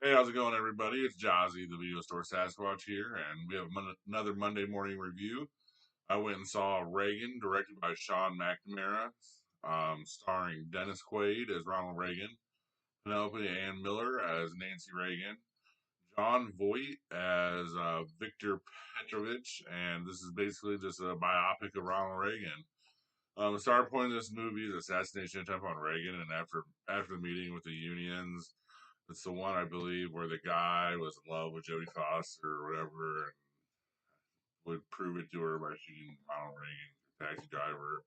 Hey, how's it going, everybody? It's Jazzy, the video store Sasquatch here, and we have another Monday morning review. I went and saw Reagan, directed by Sean McNamara, starring Dennis Quaid as Ronald Reagan, Penelope Ann Miller as Nancy Reagan, John Voight as Victor Petrovich, and this is basically just a biopic of Ronald Reagan. The starting point of this movie is assassination attempt on Reagan, and after the meeting with the unions, it's the one I believe where the guy was in love with Jodie Foster or whatever, and would prove it to her by shooting Ronald Reagan, the taxi driver.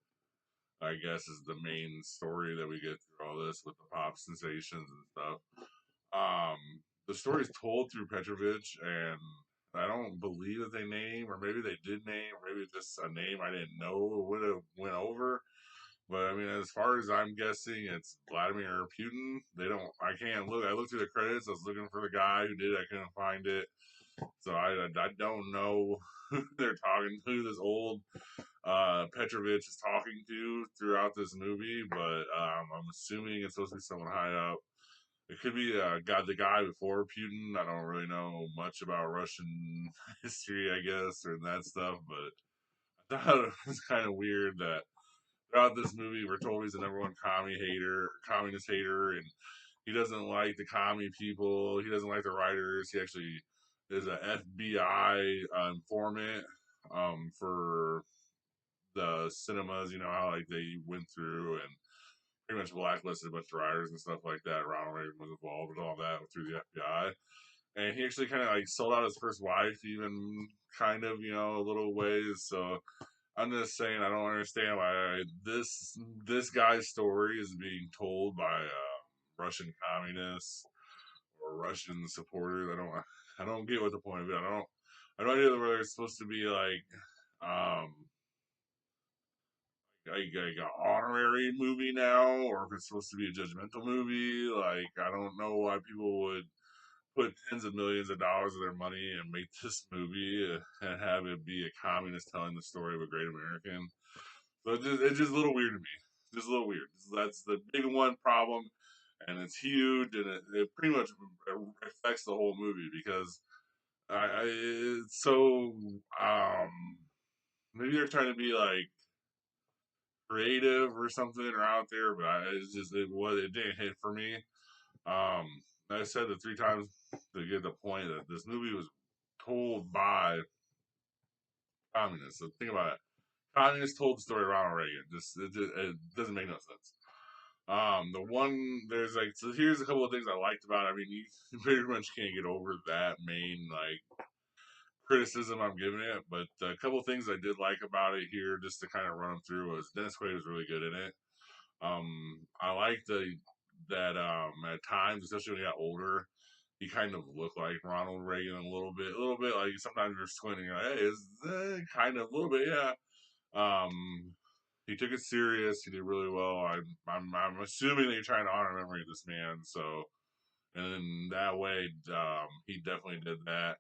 I guess is the main story that we get through all this with the pop sensations and stuff. Um, the story is told through Petrovich, and I don't believe that they name, or maybe they did name, or maybe it's just a name I didn't know would have went over. But I mean, as far as I'm guessing, it's Vladimir Putin. They don't. I can't look. I looked through the credits. I was looking for the guy who did it. I couldn't find it. So I don't know who they're talking to. This old Petrovich is talking to throughout this movie, but I'm assuming it's supposed to be someone high up. It could be the guy before Putin. I don't really know much about Russian history, I guess, or that stuff. But I thought it was kind of weird that throughout this movie, we're told he's the number one communist hater, and he doesn't like the commie people. He doesn't like the writers. He actually is an FBI informant for the cinemas. You know how like they went through and pretty much blacklisted a bunch of writers and stuff like that. Ronald Reagan was involved with all that through the FBI, and he actually kind of like sold out his first wife, even kind of a little ways. So I'm just saying I don't understand why this guy's story is being told by Russian communists or Russian supporters. I don't get what the point of it. I don't know whether it's supposed to be um like an honorary movie now, or if it's supposed to be a judgmental movie. Like I don't know why people would put tens of millions of dollars of their money and make this movie and have it be a communist telling the story of a great American. So it's just a little weird to me. Just a little weird. That's the big one problem, and it's huge, and it pretty much affects the whole movie because it's so maybe they're trying to be like creative or something or out there, but it didn't hit for me. Um, I said it three times to get the point that this movie was told by communists. So think about it. Communists told the story of Ronald Reagan. It doesn't make no sense. The one there's like so here's a couple of things I liked about it. I mean, you pretty much can't get over that main like criticism I'm giving it, but a couple of things I did like about it here, just to kind of run them through, was Dennis Quaid was really good in it. I liked at times, especially when he got older, he kind of looked like Ronald Reagan a little bit like sometimes you're squinting, you're like, hey, is kind of a little bit, yeah. Um, he took it serious. He did really well. I'm assuming that you're trying to honor the memory of this man. So, and in that way, he definitely did that.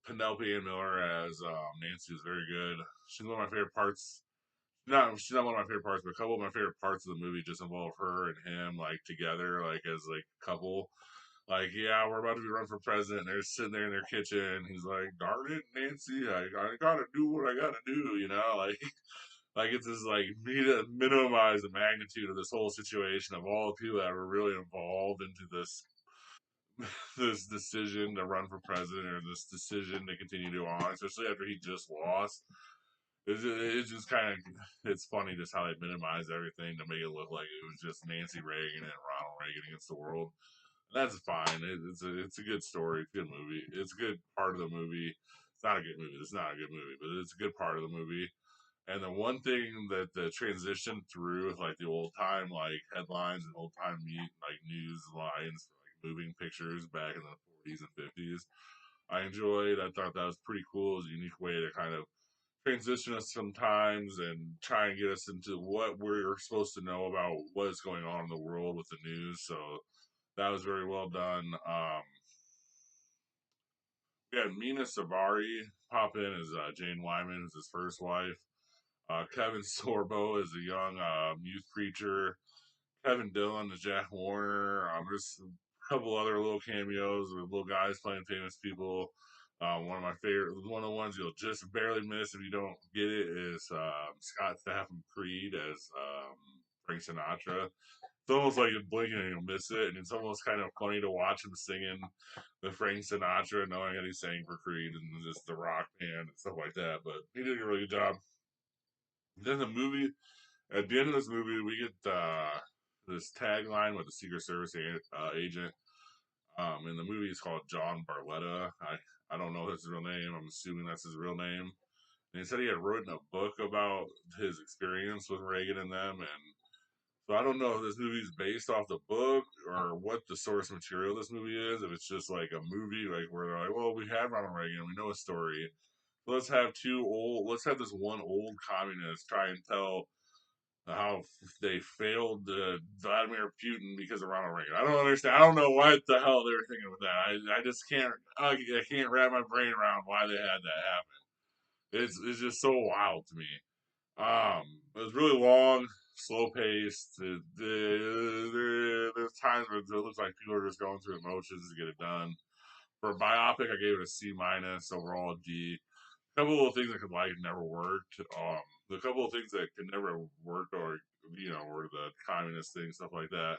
Penelope Ann Miller as Nancy is very good. She's one of my favorite parts. She's not one of my favorite parts, but a couple of my favorite parts of the movie just involve her and him like together, like as like a couple. Like, yeah, we're about to be run for president. And they're sitting there in their kitchen. He's like, "Darn it, Nancy, I gotta do what I gotta do," like like it's just like me to minimize the magnitude of this whole situation of all the people that were really involved into this this decision to run for president or this decision to continue to on, especially after he just lost. It's just kind of it's funny just how they minimize everything to make it look like it was just Nancy Reagan and Ronald Reagan against the world. And that's fine. It's a good story. It's a good movie. It's a good part of the movie. It's not a good movie. It's not a good movie, but it's a good part of the movie. And the one thing that the transition through with like the old time like headlines and old time like news lines for like moving pictures back in the 40s and 50s, I enjoyed. I thought that was pretty cool. It was a unique way to kind of transition us sometimes and try and get us into what we're supposed to know about what is going on in the world with the news. So that was very well done. We had Mina Savari pop in as Jane Wyman, who's his first wife. Kevin Sorbo is a young youth preacher. Kevin Dillon is Jack Warner. There's couple other little cameos with little guys playing famous people. One of my favorite, one of the ones you'll just barely miss if you don't get it, is Scott Statham Creed as Frank Sinatra. It's almost like you're blinking and you'll miss it, and it's almost kind of funny to watch him singing the Frank Sinatra, knowing that he's sang for Creed and just the rock band and stuff like that. But he did a really good job. Then the movie, at the end of this movie, we get this tagline with the Secret Service agent. In the movie, it's called John Barletta. I don't know his real name. I'm assuming that's his real name. And he said he had written a book about his experience with Reagan and them, and so I don't know if this movie's based off the book or what the source material of this movie is. If it's just like a movie, like where they're like, well, we had Ronald Reagan, we know his story. Let's have this one old communist try and tell how they failed Vladimir Putin because of Ronald Reagan. I don't understand. I don't know what the hell they were thinking with that. I just can't. I can't wrap my brain around why they had that happen. It's just so wild to me. It was really long, slow paced. There's times where it looks like people are just going through the motions to get it done. For a biopic, I gave it a C minus overall D. A couple of things that could like never worked. The couple of things that could never work, or were the communist thing, stuff like that.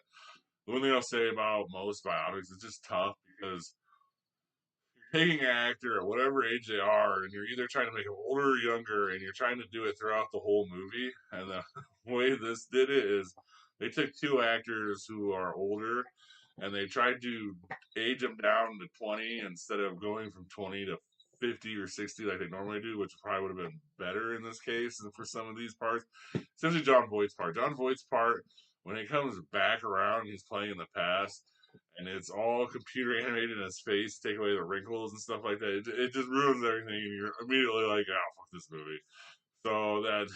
The one thing I'll say about most biopics, it's just tough because taking an actor at whatever age they are, and you're either trying to make them older or younger, and you're trying to do it throughout the whole movie. And the way this did it is they took two actors who are older, and they tried to age them down to 20 instead of going from 20 to 50 or 60 like they normally do, which probably would have been better in this case than for some of these parts. Especially John Voight's part. John Voight's part, when it comes back around, he's playing in the past and it's all computer animated in his face, take away the wrinkles and stuff like that. It just ruins everything, and you're immediately like, "Oh, fuck this movie." So that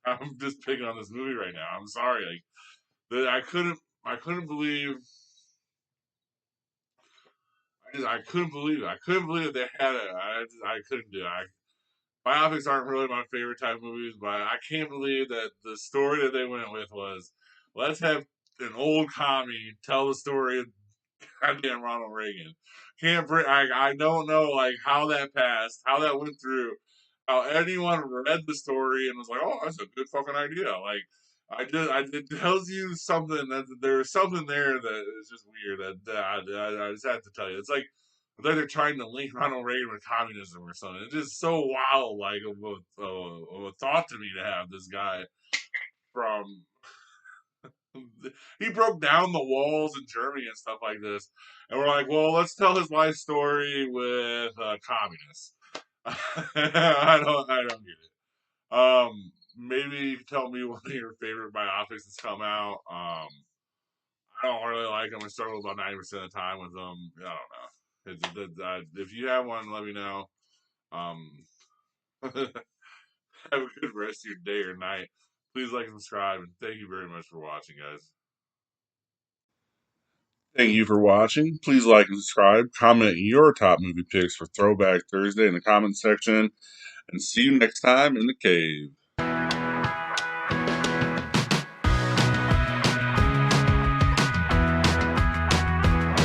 I'm just picking on this movie right now. I'm sorry, like that I couldn't believe, I couldn't believe it. I couldn't believe that they had it. I couldn't do it. Biopics aren't really my favorite type of movies, but I can't believe that the story that they went with was let's have an old commie tell the story of goddamn Ronald Reagan. Can't bring. I don't know like how that passed, how that went through, how anyone read the story and was like, oh, that's a good fucking idea. Like it tells you something that there's something there that is just weird. I just have to tell you, it's like they're trying to link Ronald Reagan with communism or something. It's just so wild, like of a thought to me to have this guy from he broke down the walls in Germany and stuff like this. And we're like, well, let's tell his life story with communists. I don't get it. Maybe you can tell me one of your favorite biopics that's come out. I don't really like them. I struggle about 90% of the time with them. I don't know. If you have one, let me know. Um, have a good rest of your day or night. Please like and subscribe, and thank you very much for watching, guys. Thank you for watching. Please like and subscribe. Comment your top movie picks for Throwback Thursday in the comment section. And see you next time in the cave.